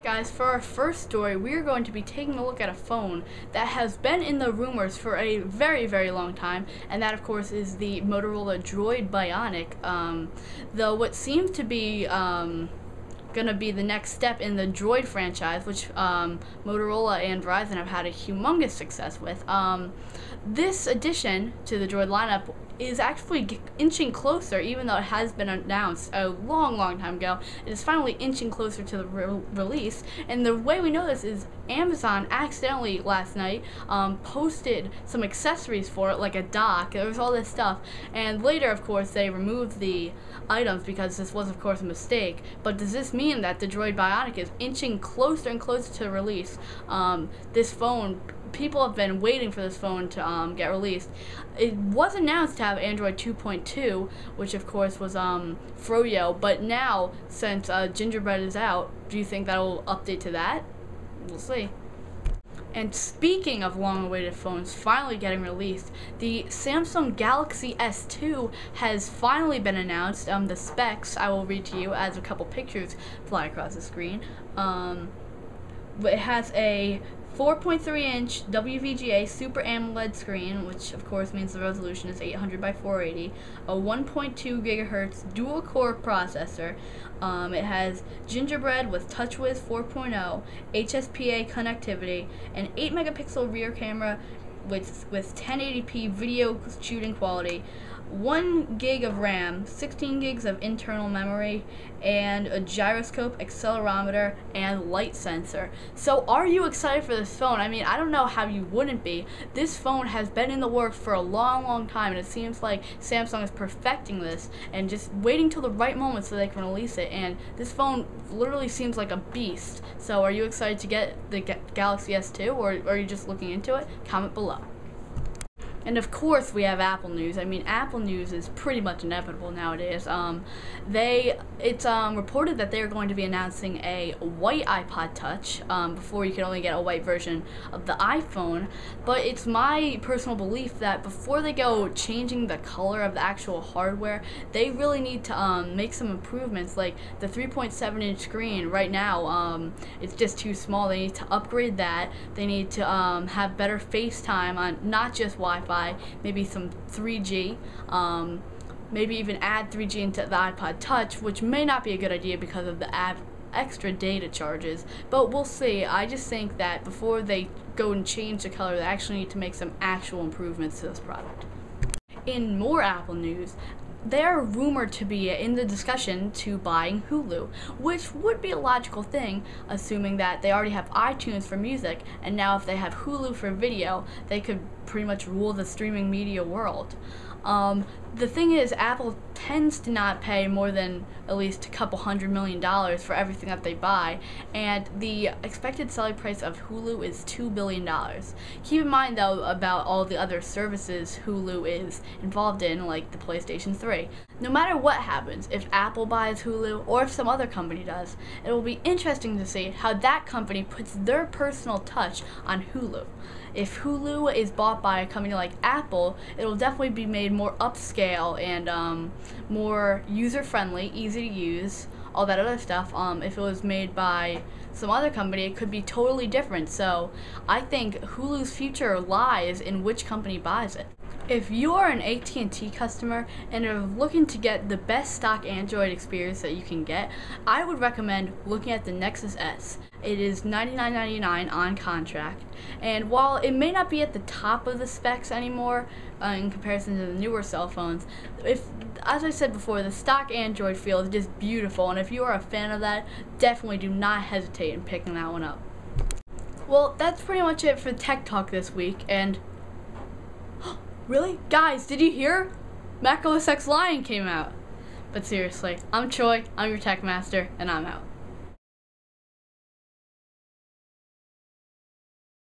Guys, for our first story, we are going to be taking a look at a phone that has been in the rumors for a very long time, and that of course is the Motorola Droid Bionic. Though what seems to be gonna be the next step in the Droid franchise, which Motorola and Verizon have had a humongous success with. This addition to the Droid lineup is actually inching closer, even though it has been announced a long time ago. It is finally inching closer to the release, and the way we know this is Amazon accidentally last night posted some accessories for it, like a dock. There was all this stuff, and later of course they removed the items because this was of course a mistake. But does this mean that the Droid Bionic is inching closer and closer to release? This phone, people have been waiting for this phone to get released. It was announced to have Android 2.2, which of course was Froyo, but now since Gingerbread is out, do you think that will update to that? We'll see. And speaking of long-awaited phones finally getting released, the Samsung Galaxy S2 has finally been announced. The specs I will read to you as a couple pictures fly across the screen. It has a 4.3-inch WVGA Super AMOLED screen, which of course means the resolution is 800 by 480, a 1.2 gigahertz dual-core processor. It has Gingerbread with TouchWiz 4.0, HSPA connectivity, an 8-megapixel rear camera with 1080p video shooting quality, 1 gig of RAM, 16 gigs of internal memory, and a gyroscope, accelerometer, and light sensor. So are you excited for this phone? I mean, I don't know how you wouldn't be. This phone has been in the works for a long time, and it seems like Samsung is perfecting this and just waiting till the right moment so they can release it. And this phone literally seems like a beast. So are you excited to get the Galaxy S2, or are you just looking into it? Comment below. And of course we have Apple news. I mean, Apple news is pretty much inevitable nowadays. It's reported that they're going to be announcing a white iPod Touch. Before you could only get a white version of the iPhone. But it's my personal belief that before they go changing the color of the actual hardware, they really need to make some improvements. Like the 3.7-inch screen right now, it's just too small. They need to upgrade that. They need to have better FaceTime on not just Wi-Fi, maybe some 3G, maybe even add 3G into the iPod Touch, which may not be a good idea because of the extra data charges, but we'll see. I just think that before they go and change the color, they actually need to make some actual improvements to this product. In more Apple news, they're rumored to be in the discussion to buying Hulu, which would be a logical thing, assuming that they already have iTunes for music, and now if they have Hulu for video, they could pretty much rule the streaming media world. The thing is, Apple tends to not pay more than at least a couple $100 million for everything that they buy, and the expected selling price of Hulu is $2 billion. Keep in mind, though, about all the other services Hulu is involved in, like the PlayStation 3. No matter what happens, if Apple buys Hulu or if some other company does, it will be interesting to see how that company puts their personal touch on Hulu. If Hulu is bought by a company like Apple, it will definitely be made more upscale and more user-friendly, easy to use, all that other stuff. If it was made by some other company, it could be totally different. So I think Hulu's future lies in which company buys it. If you are an AT&T customer and are looking to get the best stock Android experience that you can get, I would recommend looking at the Nexus S. It is $99.99 on contract, and while it may not be at the top of the specs anymore in comparison to the newer cell phones, as I said before, the stock Android feel is just beautiful, and if you are a fan of that, definitely do not hesitate in picking that one up. Well, that's pretty much it for Tech Talk this week, and really? Guys, did you hear? macOS X Lion came out. But seriously, I'm Troy, I'm your Tech Master, and I'm out.